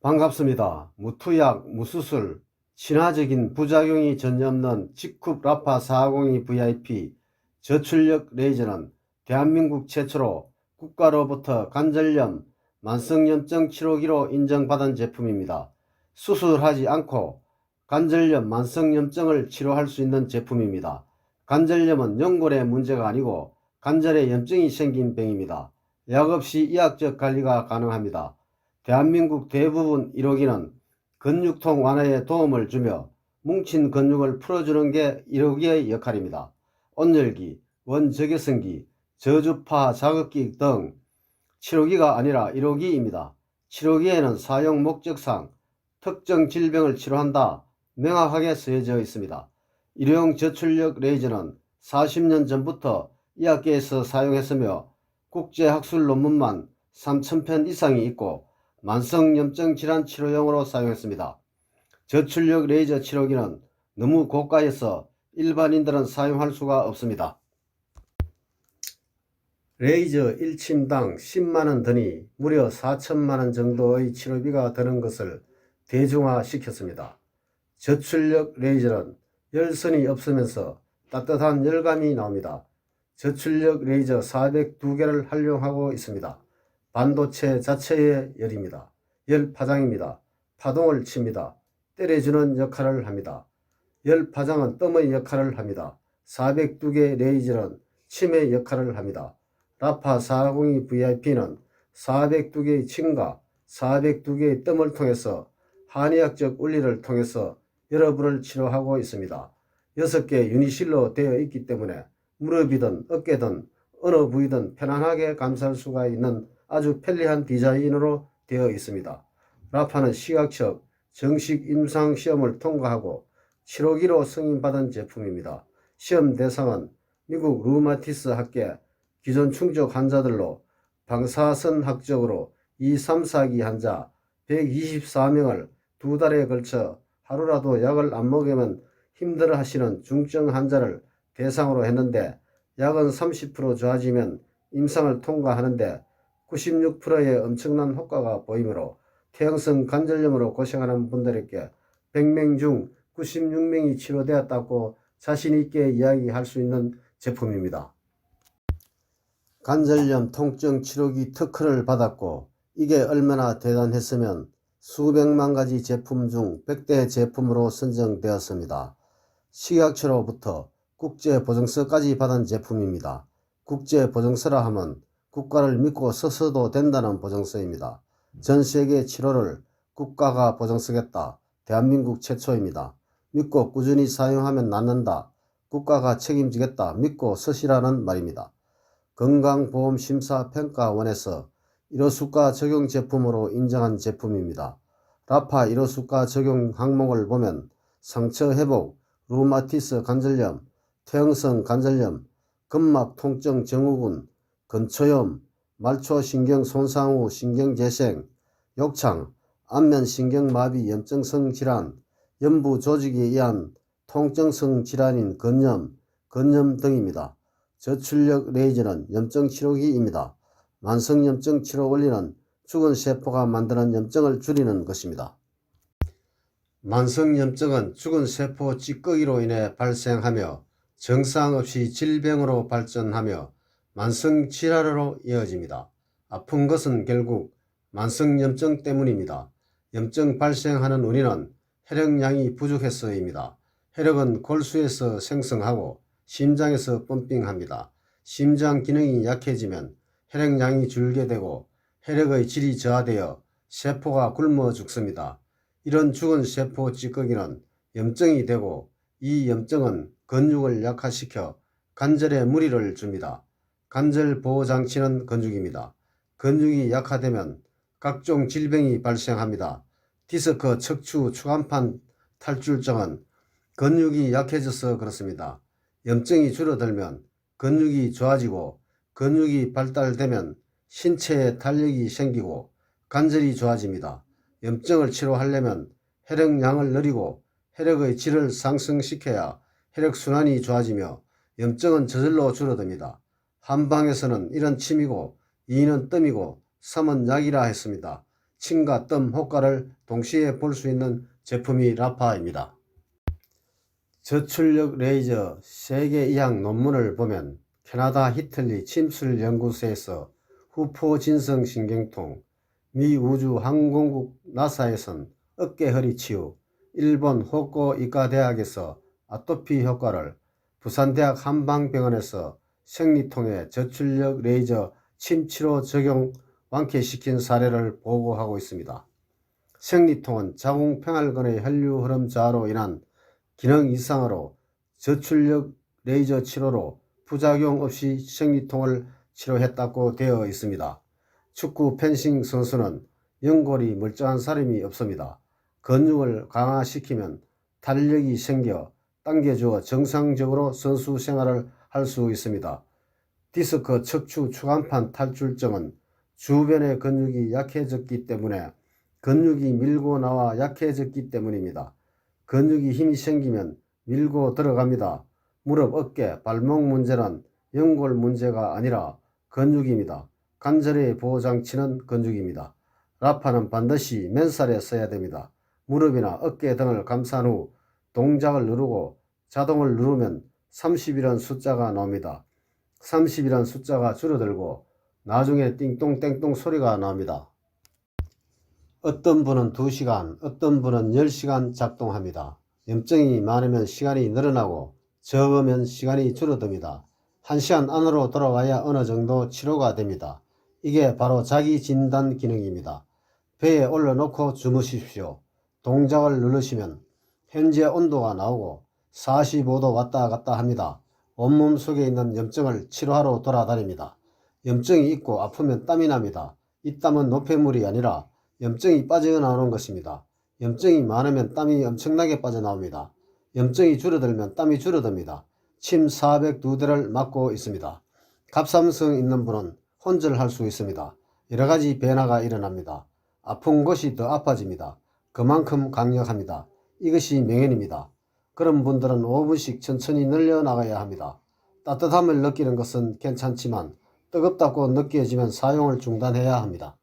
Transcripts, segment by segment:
반갑습니다. 무투약, 무수술, 친화적인 부작용이 전혀 없는 직흡 라파 402 VIP 저출력 레이저는 대한민국 최초로 국가로부터 관절염, 만성염증 치료기로 인정받은 제품입니다. 수술하지 않고 관절염, 만성염증을 치료할 수 있는 제품입니다. 관절염은 연골의 문제가 아니고 관절에 염증이 생긴 병입니다. 약 없이 의학적 관리가 가능합니다. 대한민국 대부분 1호기는 근육통 완화에 도움을 주며 뭉친 근육을 풀어주는 게 1호기의 역할입니다. 온열기, 원적외선기, 저주파 자극기 등 치료기가 아니라 1호기입니다. 치료기에는 사용 목적상 특정 질병을 치료한다 명확하게 쓰여져 있습니다. 일회용 저출력 레이저는 40년 전부터 의학계에서 사용했으며 국제학술 논문만 3,000편 이상이 있고 만성염증 질환 치료용으로 사용했습니다. 저출력 레이저 치료기는 너무 고가여서 일반인들은 사용할 수가 없습니다. 레이저 1침당 10만원 드니 무려 4천만원 정도의 치료비가 드는 것을 대중화시켰습니다. 저출력 레이저는 열선이 없으면서 따뜻한 열감이 나옵니다. 저출력 레이저 402개를 활용하고 있습니다. 반도체 자체의 열입니다. 열 파장입니다. 파동을 칩니다. 때려주는 역할을 합니다. 열 파장은 뜸의 역할을 합니다. 402개 레이저는 침의 역할을 합니다. 라파 402 VIP는 402개의 침과 402개의 뜸을 통해서 한의학적 원리를 통해서 여러분을 치료하고 있습니다. 6개 유니실로 되어 있기 때문에 무릎이든 어깨든 어느 부위든 편안하게 감쌀 수가 있는 아주 편리한 디자인으로 되어 있습니다. 라파는 시각적 정식 임상시험을 통과하고 치료기로 승인받은 제품입니다. 시험 대상은 미국 류마티스 학계 기존 충족 환자들로 방사선학적으로 2, 3, 4기 환자 124명을 2달에 걸쳐 하루라도 약을 안 먹으면 힘들어 하시는 중증 환자를 대상으로 했는데 약은 30% 좋아지면 임상을 통과하는데 96%의 엄청난 효과가 보이므로 퇴행성 관절염으로 고생하는 분들에게 100명 중 96명이 치료되었다고 자신있게 이야기할 수 있는 제품입니다. 관절염 통증 치료기 특허를 받았고 이게 얼마나 대단했으면 수백만 가지 제품 중 100대 제품으로 선정되었습니다. 식약처로부터 국제보증서까지 받은 제품입니다. 국제보증서라 하면 국가를 믿고 써서도 된다는 보증서입니다. 전세계 치료를 국가가 보증서겠다. 대한민국 최초입니다. 믿고 꾸준히 사용하면 낫는다. 국가가 책임지겠다. 믿고 쓰시라는 말입니다. 건강보험심사평가원에서 1호수가 적용 제품으로 인정한 제품입니다. 라파 1호수가 적용 항목을 보면 상처 회복, 류마티스 관절염, 퇴행성 관절염, 근막 통증 증후군, 근초염, 말초신경 손상 후 신경재생, 욕창, 안면신경마비 염증성 질환, 연부 조직에 의한 통증성 질환인 건염, 건염 등입니다. 저출력 레이저는 염증 치료기입니다. 만성염증 치료 원리는 죽은 세포가 만드는 염증을 줄이는 것입니다. 만성염증은 죽은 세포 찌꺼기로 인해 발생하며 정상 없이 질병으로 발전하며 만성질환으로 이어집니다. 아픈 것은 결국 만성염증 때문입니다. 염증 발생하는 원인은 혈액량이 부족해서입니다. 혈액은 골수에서 생성하고 심장에서 펌핑합니다. 심장 기능이 약해지면 혈액량이 줄게 되고 혈액의 질이 저하되어 세포가 굶어 죽습니다. 이런 죽은 세포 찌꺼기는 염증이 되고 이 염증은 근육을 약화시켜 관절에 무리를 줍니다. 관절 보호장치는 근육입니다. 근육이 약화되면 각종 질병이 발생합니다. 디스크, 척추, 추간판 탈출증은 근육이 약해져서 그렇습니다. 염증이 줄어들면 근육이 좋아지고 근육이 발달되면 신체에 탄력이 생기고 관절이 좋아집니다. 염증을 치료하려면 혈액량을 늘리고 혈액의 질을 상승시켜야 혈액순환이 좋아지며 염증은 저절로 줄어듭니다. 한방에서는 1은 침이고 2는 뜸이고 3은 약이라 했습니다. 침과 뜸 효과를 동시에 볼 수 있는 제품이 라파입니다. 저출력 레이저 세계 이항 논문을 보면 캐나다 히틀리 침술연구소에서 후포진성 신경통, 미 우주항공국 나사에선 어깨 허리 치유, 일본 호코 이과대학에서 아토피 효과를, 부산대학 한방병원에서 생리통에 저출력 레이저 침치료 적용 완쾌시킨 사례를 보고하고 있습니다. 생리통은 자궁평활근의 혈류 흐름 저하로 인한 기능 이상으로 저출력 레이저 치료로 부작용 없이 생리통을 치료했다고 되어 있습니다. 축구 펜싱 선수는 연골이 멀쩡한 사람이 없습니다. 근육을 강화시키면 탄력이 생겨 당겨주어 정상적으로 선수 생활을 할 수 있습니다. 디스크 척추 추간판 탈출증은 주변의 근육이 약해졌기 때문에 근육이 밀고 나와 약해졌기 때문입니다. 근육이 힘이 생기면 밀고 들어갑니다. 무릎, 어깨, 발목 문제는 연골 문제가 아니라 근육입니다. 관절의 보호장치는 근육입니다. 라파는 반드시 맨살에 써야 됩니다. 무릎이나 어깨 등을 감싼 후 동작을 누르고 자동을 누르면 30이라는 숫자가 나옵니다. 30이라는 숫자가 줄어들고 나중에 띵똥땡똥 소리가 나옵니다. 어떤 분은 2시간, 어떤 분은 10시간 작동합니다. 염증이 많으면 시간이 늘어나고 적으면 시간이 줄어듭니다. 1시간 안으로 돌아와야 어느 정도 치료가 됩니다. 이게 바로 자기 진단 기능입니다. 배에 올려놓고 주무십시오. 동작을 누르시면 현재 온도가 나오고 45도 왔다 갔다 합니다. 온몸 속에 있는 염증을 치료하러 돌아다닙니다. 염증이 있고 아프면 땀이 납니다. 이 땀은 노폐물이 아니라 염증이 빠져나오는 것입니다. 염증이 많으면 땀이 엄청나게 빠져나옵니다. 염증이 줄어들면 땀이 줄어듭니다. 침 402대를 맞고 있습니다. 갑상선 있는 분은 혼절할 수 있습니다. 여러가지 변화가 일어납니다. 아픈 곳이 더 아파집니다. 그만큼 강력합니다. 이것이 명현입니다. 그런 분들은 5분씩 천천히 늘려나가야 합니다. 따뜻함을 느끼는 것은 괜찮지만 뜨겁다고 느껴지면 사용을 중단해야 합니다.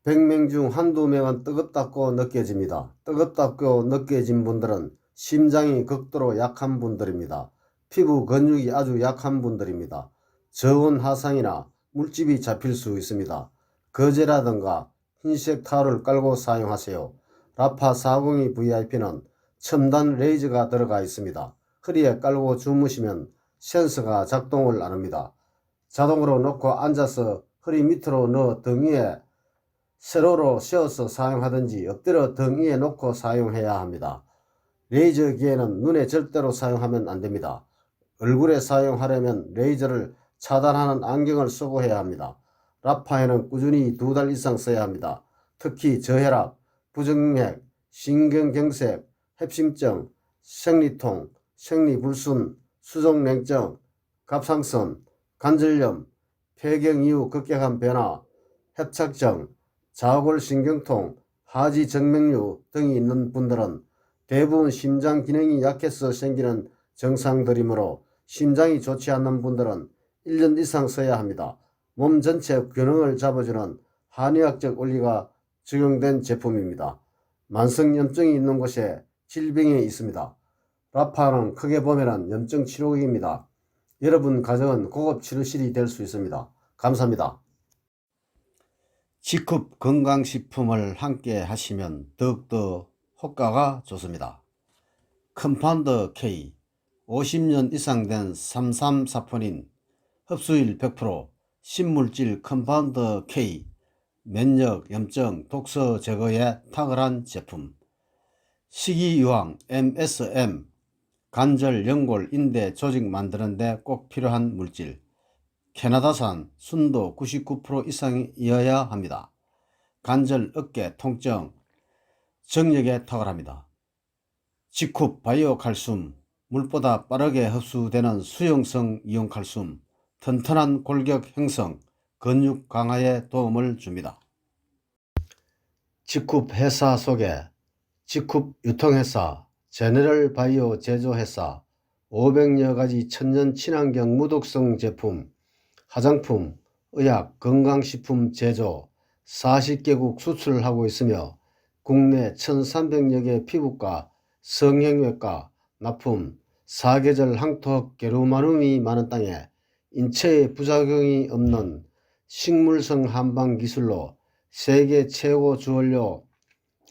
100명 중 한두 명은 뜨겁다고 느껴집니다. 뜨겁다고 느껴진 분들은 심장이 극도로 약한 분들입니다. 피부 근육이 아주 약한 분들입니다. 저온 화상이나 물집이 잡힐 수 있습니다. 거제라든가 흰색 타올을 깔고 사용하세요. 라파 402 VIP는 첨단 레이저가 들어가 있습니다. 허리에 깔고 주무시면 센서가 작동을 안 합니다. 자동으로 놓고 앉아서 허리 밑으로 넣어 등 위에 세로로 세워서 사용하든지 엎드려 등 위에 놓고 사용해야 합니다. 레이저 기에는 눈에 절대로 사용하면 안됩니다. 얼굴에 사용하려면 레이저를 차단하는 안경을 쓰고 해야 합니다. 라파에는 꾸준히 2달 이상 써야 합니다. 특히 저혈압, 부정맥, 신경경색, 협심증, 생리통, 생리불순, 수족냉증, 갑상선, 관절염, 폐경 이후 급격한 변화, 협착증, 자골신경통, 하지정맥류 등이 있는 분들은 대부분 심장 기능이 약해서 생기는 증상들이므로 심장이 좋지 않는 분들은 1년 이상 써야 합니다. 몸 전체 균형을 잡아주는 한의학적 원리가 적용된 제품입니다. 만성염증이 있는 곳에 질병이 있습니다. 라파는 크게 보면 염증 치료기입니다. 여러분 가정은 고급 치료실이 될 수 있습니다. 감사합니다. G컵 건강식품을 함께 하시면 더욱더 효과가 좋습니다. 컴파운드 K 50년 이상 된 삼삼사포닌 흡수율 100% 신물질 컴파운드 K 면역, 염증, 독소 제거에 탁월한 제품. 식이유황 MSM 관절, 연골, 인대, 조직 만드는 데 꼭 필요한 물질. 캐나다산 순도 99% 이상이어야 합니다. 관절, 어깨, 통증, 정력에 탁월합니다. G컵 바이오 칼슘, 물보다 빠르게 흡수되는 수용성 이온 칼슘, 튼튼한 골격 형성, 근육 강화에 도움을 줍니다. G컵 회사 소개. G컵 유통회사, 제너럴 바이오 제조회사, 500여 가지 천연 친환경 무독성 제품, 화장품, 의약, 건강식품 제조, 40개국 수출하고 있으며 국내 1300여 개 피부과, 성형외과, 납품, 사계절 항토 게르마늄이 많은 땅에 인체에 부작용이 없는 식물성 한방 기술로 세계 최고 주원료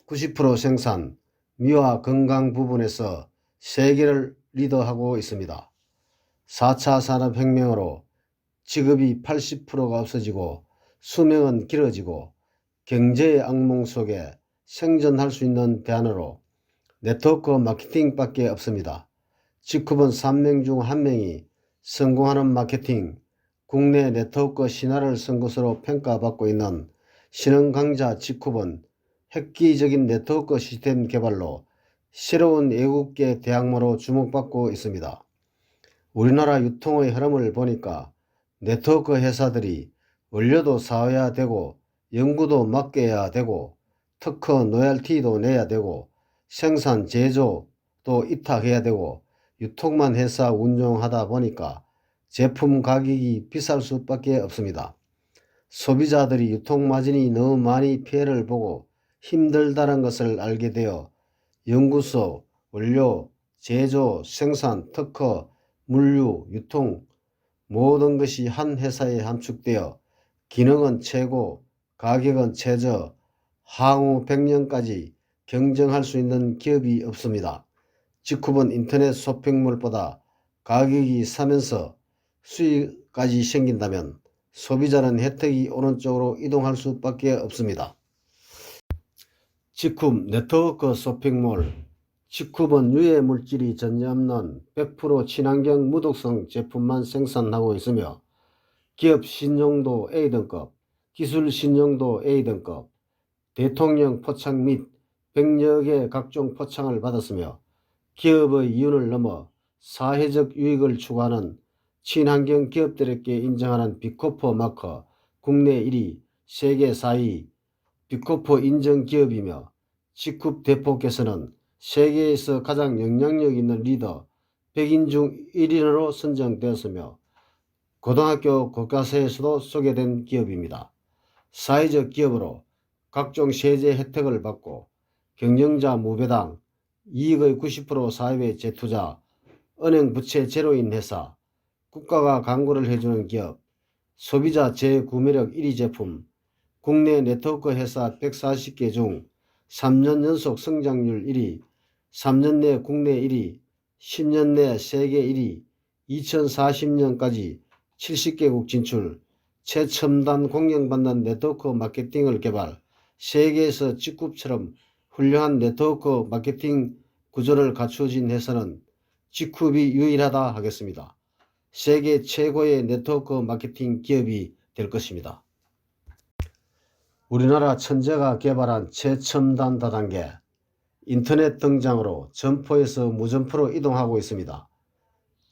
90% 생산, 미화 건강 부분에서 세계를 리더하고 있습니다. 4차 산업혁명으로 직업이 80%가 없어지고 수명은 길어지고 경제의 악몽 속에 생존할 수 있는 대안으로 네트워크 마케팅밖에 없습니다. 직후본 3명 중 1명이 성공하는 마케팅, 국내 네트워크 신화를 쓴 것으로 평가받고 있는 신흥강자 직후본 획기적인 네트워크 시스템 개발로 새로운 외국계 대학마로 주목받고 있습니다. 우리나라 유통의 흐름을 보니까 네트워크 회사들이 원료도 사와야 되고 연구도 맡겨야 되고 특허 로얄티도 내야 되고 생산 제조도 위탁해야 되고 유통만 회사 운영하다 보니까 제품 가격이 비쌀 수밖에 없습니다. 소비자들이 유통마진이 너무 많이 피해를 보고 힘들다는 것을 알게 되어 연구소, 원료, 제조, 생산, 특허, 물류, 유통 모든 것이 한 회사에 함축되어 기능은 최고, 가격은 최저, 향후 100년까지 경쟁할 수 있는 기업이 없습니다. 직후본 인터넷 쇼핑몰보다 가격이 싸면서 수익까지 생긴다면 소비자는 혜택이 오는 쪽으로 이동할 수밖에 없습니다. 직후 네트워크 쇼핑몰, 직후본 유해 물질이 전혀 없는 100% 친환경 무독성 제품만 생산하고 있으며 기업 신용도 A등급, 기술 신용도 A등급, 대통령 포창 및 100여 개 각종 포창을 받았으며 기업의 이윤을 넘어 사회적 유익을 추구하는 친환경 기업들에게 인정하는 비코퍼 마커 국내 1위, 세계 4위 비코퍼 인정 기업이며 직후 대표께서는 세계에서 가장 영향력 있는 리더 100인 중 1인으로 선정되었으며 고등학교 교과서에서도 소개된 기업입니다. 사회적 기업으로 각종 세제 혜택을 받고 경영자 무배당, 이익의 90% 사회에 재투자, 은행 부채 제로인 회사, 국가가 광고를 해주는 기업, 소비자 재구매력 1위 제품, 국내 네트워크 회사 140개 중 3년 연속 성장률 1위, 3년 내 국내 1위, 10년 내 세계 1위, 2040년까지 70개국 진출, 최첨단 공영받는 네트워크 마케팅을 개발, 세계에서 직후처럼 훌륭한 네트워크 마케팅 구조를 갖추어진 회사는 직후이 유일하다 하겠습니다. 세계 최고의 네트워크 마케팅 기업이 될 것입니다. 우리나라 천재가 개발한 최첨단 다단계, 인터넷 등장으로 점포에서 무점포로 이동하고 있습니다.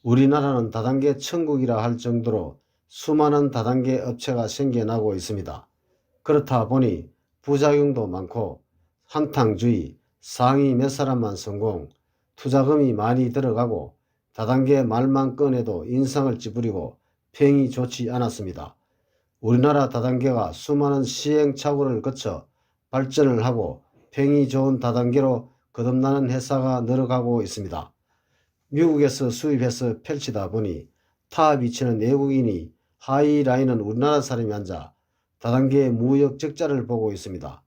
우리나라는 다단계 천국이라 할 정도로 수많은 다단계 업체가 생겨나고 있습니다. 그렇다 보니 부작용도 많고 한탕주의, 상위 몇 사람만 성공, 투자금이 많이 들어가고 다단계 말만 꺼내도 인상을 찌푸리고 평이 좋지 않았습니다. 우리나라 다단계가 수많은 시행착오를 거쳐 발전을 하고 평이 좋은 다단계로 거듭나는 회사가 늘어가고 있습니다. 미국에서 수입해서 펼치다 보니 탑 위치는 외국인이 하위 라인은 우리나라 사람이 앉아 다단계의 무역 적자를 보고 있습니다.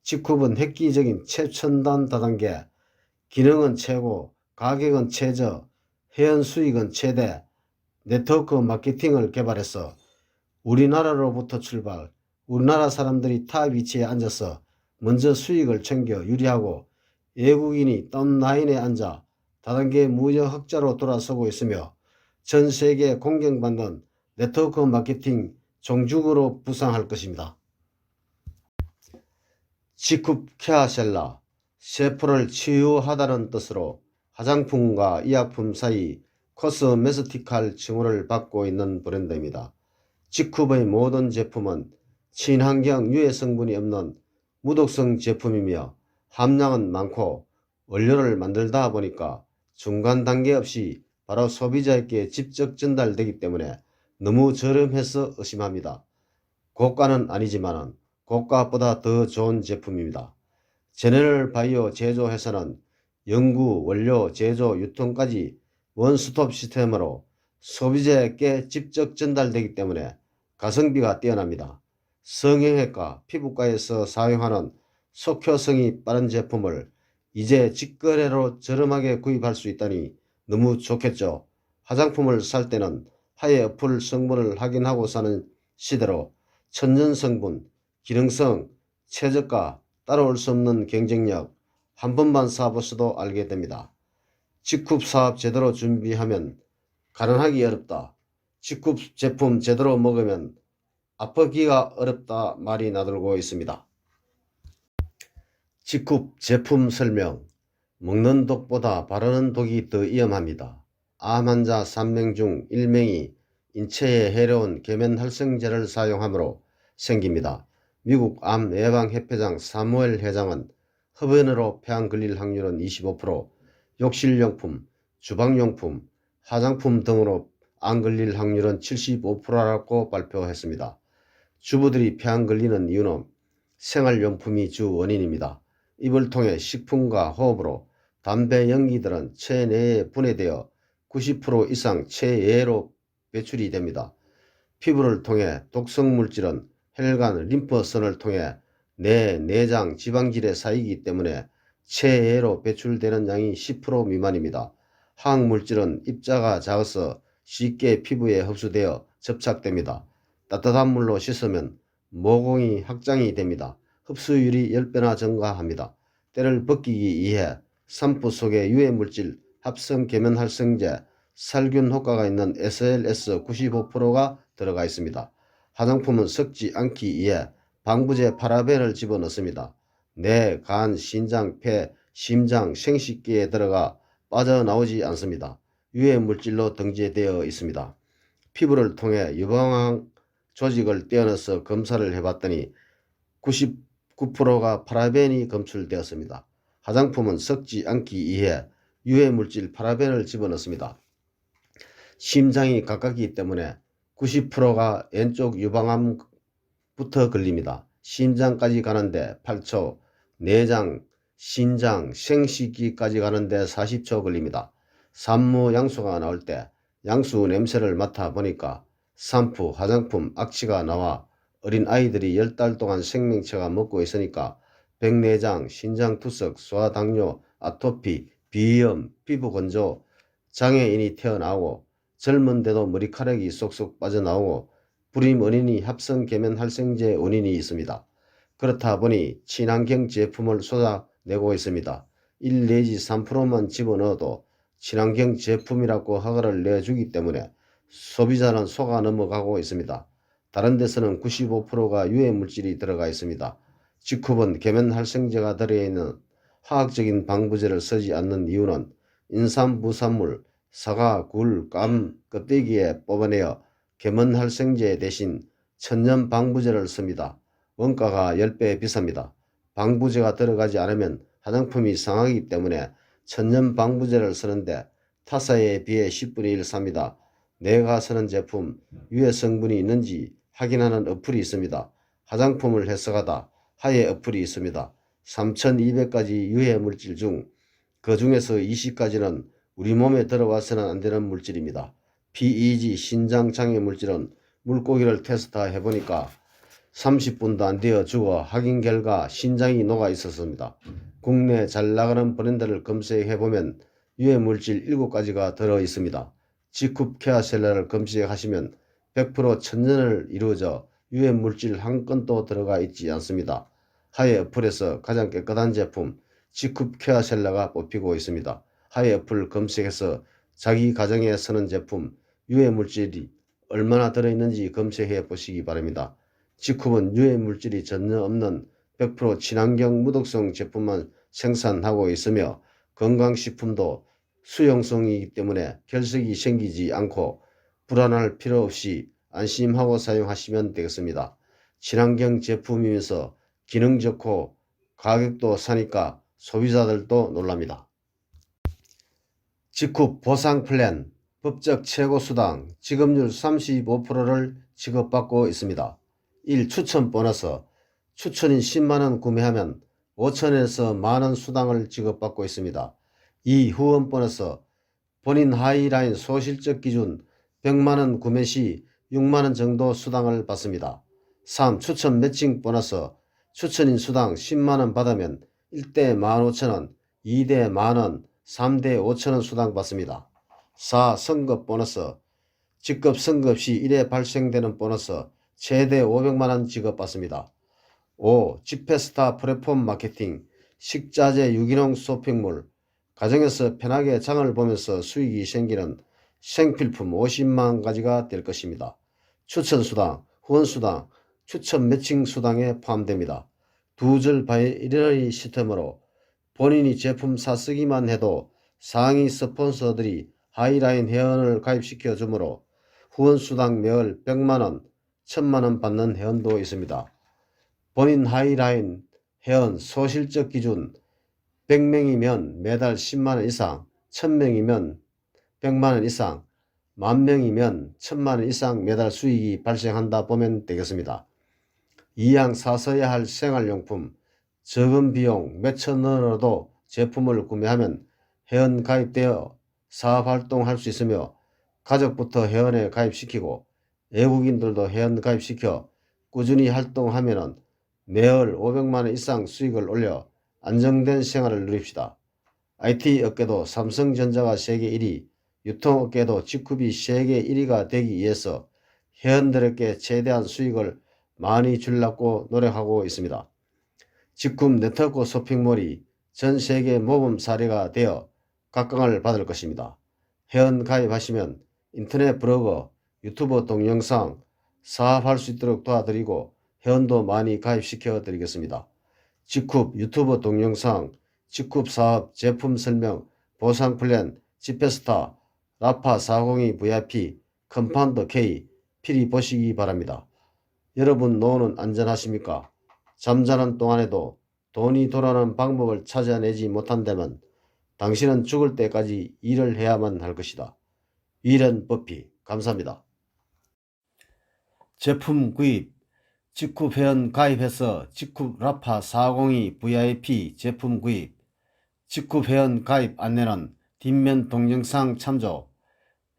직후은 획기적인 최첨단 다단계, 기능은 최고, 가격은 최저, 회원 수익은 최대, 네트워크 마케팅을 개발해서 우리나라로부터 출발, 우리나라 사람들이 탑 위치에 앉아서 먼저 수익을 챙겨 유리하고 외국인이 덤라인에 앉아 다단계 무역 흑자로 돌아서고 있으며 전 세계에 공경받는 네트워크 마케팅 종주국으로 부상할 것입니다. 직후 케아셀라, 세포를 치유하다는 뜻으로 화장품과 의약품 사이 코스메스틱할 칭호를 받고 있는 브랜드입니다. 직후의 모든 제품은 친환경 유해 성분이 없는 무독성 제품이며 함량은 많고 원료를 만들다 보니까 중간 단계 없이 바로 소비자에게 직접 전달되기 때문에 너무 저렴해서 의심합니다. 고가는 아니지만 고가보다 더 좋은 제품입니다. 제네럴 바이오 제조회사는 연구, 원료, 제조, 유통까지 원스톱 시스템으로 소비자에게 직접 전달되기 때문에 가성비가 뛰어납니다. 성형외과, 피부과에서 사용하는 속효성이 빠른 제품을 이제 직거래로 저렴하게 구입할 수 있다니 너무 좋겠죠. 화장품을 살 때는 하에 어플 성분을 확인하고 사는 시대로 천연 성분, 기능성, 최저가, 따라올 수 없는 경쟁력, 한 번만 사보셔도 알게 됩니다. 직급 사업 제대로 준비하면 가능하기 어렵다. 직급 제품 제대로 먹으면 아프기가 어렵다 말이 나돌고 있습니다. 직급 제품 설명. 먹는 독보다 바르는 독이 더 위험합니다. 암 환자 3명 중 1명이 인체에 해로운 계면활성제를 사용함으로 생깁니다. 미국 암 예방협회장 사무엘 회장은 흡연으로 폐암 걸릴 확률은 25%, 욕실용품, 주방용품, 화장품 등으로 암 걸릴 확률은 75%라고 발표했습니다. 주부들이 폐암 걸리는 이유는 생활용품이 주 원인입니다. 입을 통해 식품과 호흡으로 담배 연기들은 체내에 분해되어 90% 이상 체외로 배출이 됩니다. 피부를 통해 독성물질은 혈관, 림프선을 통해 뇌, 내장, 지방질에 쌓이기 때문에 체외로 배출되는 양이 10% 미만입니다. 화학물질은 입자가 작아서 쉽게 피부에 흡수되어 접착됩니다. 따뜻한 물로 씻으면 모공이 확장이 됩니다. 흡수율이 10배나 증가합니다. 때를 벗기기 위해 산부 속에 유해물질, 합성 계면활성제, 살균 효과가 있는 SLS 95%가 들어가 있습니다. 화장품은 섞지 않기 위해 방부제 파라벤을 집어넣습니다. 뇌, 간, 신장, 폐, 심장, 생식기에 들어가 빠져나오지 않습니다. 유해물질로 등재되어 있습니다. 피부를 통해 유방암 조직을 떼어내서 검사를 해봤더니 99%가 파라벤이 검출되었습니다. 화장품은 섞지 않기 위해 유해물질 파라벤을 집어넣습니다. 심장이 가깝기 때문에 90%가 왼쪽 유방암부터 걸립니다. 심장까지 가는데 8초, 내장, 신장, 생식기까지 가는데 40초 걸립니다. 산모 양수가 나올 때 양수 냄새를 맡아보니까 산푸, 화장품, 악취가 나와 어린 아이들이 10달 동안 생명체가 먹고 있으니까 백내장, 신장투석, 소아당뇨, 아토피, 비염, 피부건조, 장애인이 태어나고 젊은데도 머리카락이 쏙쏙 빠져나오고 불임 원인이 합성 계면활성제 원인이 있습니다. 그렇다 보니 친환경 제품을 쏟아내고 있습니다. 1 내지 3%만 집어넣어도 친환경 제품이라고 허가를 내주기 때문에 소비자는 속아 넘어가고 있습니다. 다른 데서는 95%가 유해물질이 들어가 있습니다. 직후본 계면활성제가 들어있는 화학적인 방부제를 쓰지 않는 이유는 인삼부산물, 사과, 굴, 감 껍데기에 뽑아내어 계면활성제 대신 천연 방부제를 씁니다. 원가가 10배 비쌉니다. 방부제가 들어가지 않으면 화장품이 상하기 때문에 천연 방부제를 쓰는데 타사에 비해 10분의 1 삽니다. 내가 쓰는 제품 유해 성분이 있는지 확인하는 어플이 있습니다. 화장품을 해석하다 하에 어플이 있습니다. 3200가지 유해 물질 중 그 중에서 20가지는 우리 몸에 들어와서는 안 되는 물질입니다. PEG 신장장애 물질은 물고기를 테스트 해보니까 30분도 안 되어 죽어 확인 결과 신장이 녹아 있었습니다. 국내 잘 나가는 브랜드를 검색해보면 유해물질 7가지가 들어있습니다. G급 케어셀러를 검색하시면 100% 천연을 이루어져 유해물질 한 건도 들어가 있지 않습니다. 하에 어플에서 가장 깨끗한 제품 G급 케어셀러가 뽑히고 있습니다. 하에 어플 검색해서 자기 가정에 쓰는 제품 유해물질이 얼마나 들어있는지 검색해 보시기 바랍니다. G급은 유해물질이 전혀 없는 100% 친환경 무독성 제품만 생산하고 있으며 건강식품도 수용성이기 때문에 결석이 생기지 않고 불안할 필요 없이 안심하고 사용하시면 되겠습니다. 친환경 제품이면서 기능 좋고 가격도 싸니까 소비자들도 놀랍니다. 직후 보상 플랜, 법적 최고수당, 지급률 35%를 지급받고 있습니다. 1. 추천 보너스, 추천인 10만원 구매하면 5천원에서 만원 수당을 지급받고 있습니다. 이 후원 보너스 본인 하이라인 소실적 기준 100만원 구매 시 6만원 정도 수당을 받습니다. 3. 추천 매칭 보너스 추천인 수당 10만원 받으면 1대 15,000원, 2대 만원, 3대 5천원 수당 받습니다. 4. 선급 보너스 직급 선급 시 1회 발생되는 보너스 최대 500만원 지급받습니다. 5. 지페스타 플랫폼 마케팅 식자재 유기농 쇼핑몰 가정에서 편하게 장을 보면서 수익이 생기는 생필품 50만 가지가 될 것입니다. 추천수당, 후원수당, 추천 매칭 수당에 포함됩니다. 두절 바이러리 시스템으로 본인이 제품 사쓰기만 해도 상위 스폰서들이 하이라인 회원을 가입시켜 주므로 후원수당 매월 100만원, 1000만원 받는 회원도 있습니다. 본인 하이라인 회원 소실적 기준 100명이면 매달 10만원 이상, 1000명이면 100만원 이상, 10,000명이면 1000만원 이상 매달 수익이 발생한다 보면 되겠습니다. 이왕 사서야 할 생활용품, 적은 비용 몇천원으로도 제품을 구매하면 회원 가입되어 사업활동할 수 있으며 가족부터 회원에 가입시키고 외국인들도 회원 가입시켜 꾸준히 활동하면 매월 500만원 이상 수익을 올려 안정된 생활을 누립시다. IT 업계도 삼성전자가 세계 1위, 유통업계도 직급이 세계 1위가 되기 위해서 회원들에게 최대한 수익을 많이 주려고 노력하고 있습니다. 직급 네트워크 쇼핑몰이 전 세계 모범 사례가 되어 각광을 받을 것입니다. 회원 가입하시면 인터넷 블로그, 유튜브 동영상 사업할 수 있도록 도와드리고 회원도 많이 가입시켜 드리겠습니다. 직급 유튜브 동영상, 직급 사업 제품 설명, 보상 플랜, 지페스타, 라파 402 VIP, 컴파운더 K 필히 보시기 바랍니다. 여러분 노후는 안전하십니까? 잠자는 동안에도 돈이 돌아오는 방법을 찾아내지 못한다면 당신은 죽을 때까지 일을 해야만 할 것이다. 위런 버피. 감사합니다. 제품 구입 직급 회원 가입해서 직급 라파 402 VIP 제품 구입 직급 회원 가입 안내는 뒷면 동영상 참조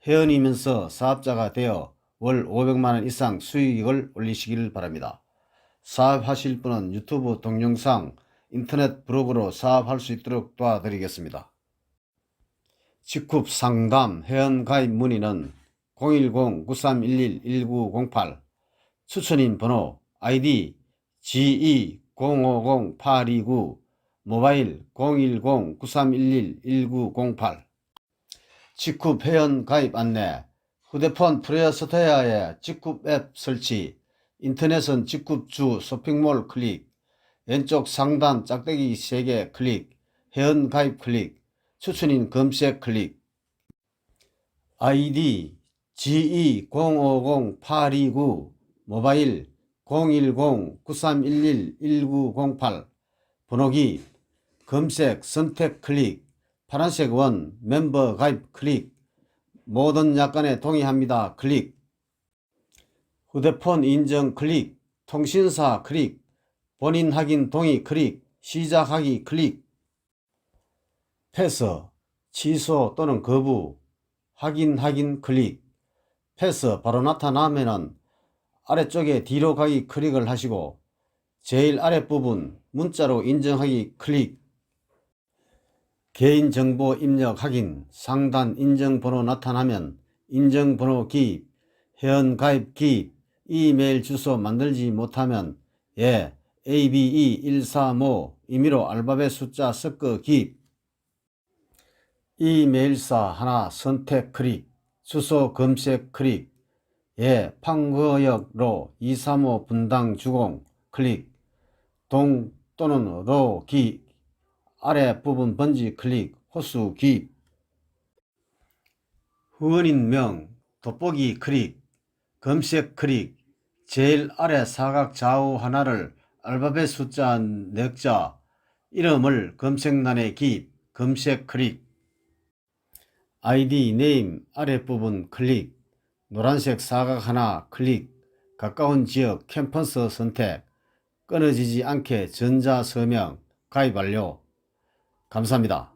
회원이면서 사업자가 되어 월 500만원 이상 수익을 올리시길 바랍니다. 사업하실 분은 유튜브 동영상, 인터넷 블로그로 사업할 수 있도록 도와드리겠습니다. 직급 상담 회원 가입 문의는 010-9311-1908 추천인 번호 아이디 GE050829 모바일 010-9311-1908 직급 회원 가입 안내 휴대폰 플레이스토어에 직급 앱 설치 인터넷은 직급 주 쇼핑몰 클릭 왼쪽 상단 짝대기 3개 클릭 회원 가입 클릭 추천인 검색 클릭 아이디 GE050829 모바일 010-9311-1908 번호기 검색 선택 클릭 파란색 원 멤버 가입 클릭 모든 약관에 동의합니다 클릭 휴대폰 인증 클릭 통신사 클릭 본인 확인 동의 클릭 시작하기 클릭 패스 취소 또는 거부 확인 클릭 패스 바로 나타나면은 아래쪽에 뒤로 가기 클릭을 하시고 제일 아랫부분 문자로 인정하기 클릭 개인정보 입력 확인 상단 인정번호 나타나면 인정번호 기입 회원 가입 기입 이메일 주소 만들지 못하면 ABE135 임의로 알파벳 숫자 섞어 기입 이메일사 하나 선택 클릭 주소 검색 클릭 판거역로 235 분당 주공 클릭 동 또는 로 기 아래 부분 번지 클릭 호수 기입 후원인 명 돋보기 클릭 검색 클릭 제일 아래 사각 좌우 하나를 알파벳 숫자 4자 이름을 검색란에 기입 검색 클릭 아이디 네임 아랫부분 클릭 노란색 사각 하나 클릭 가까운 지역 캠퍼스 선택 끊어지지 않게 전자서명 가입 완료. 감사합니다.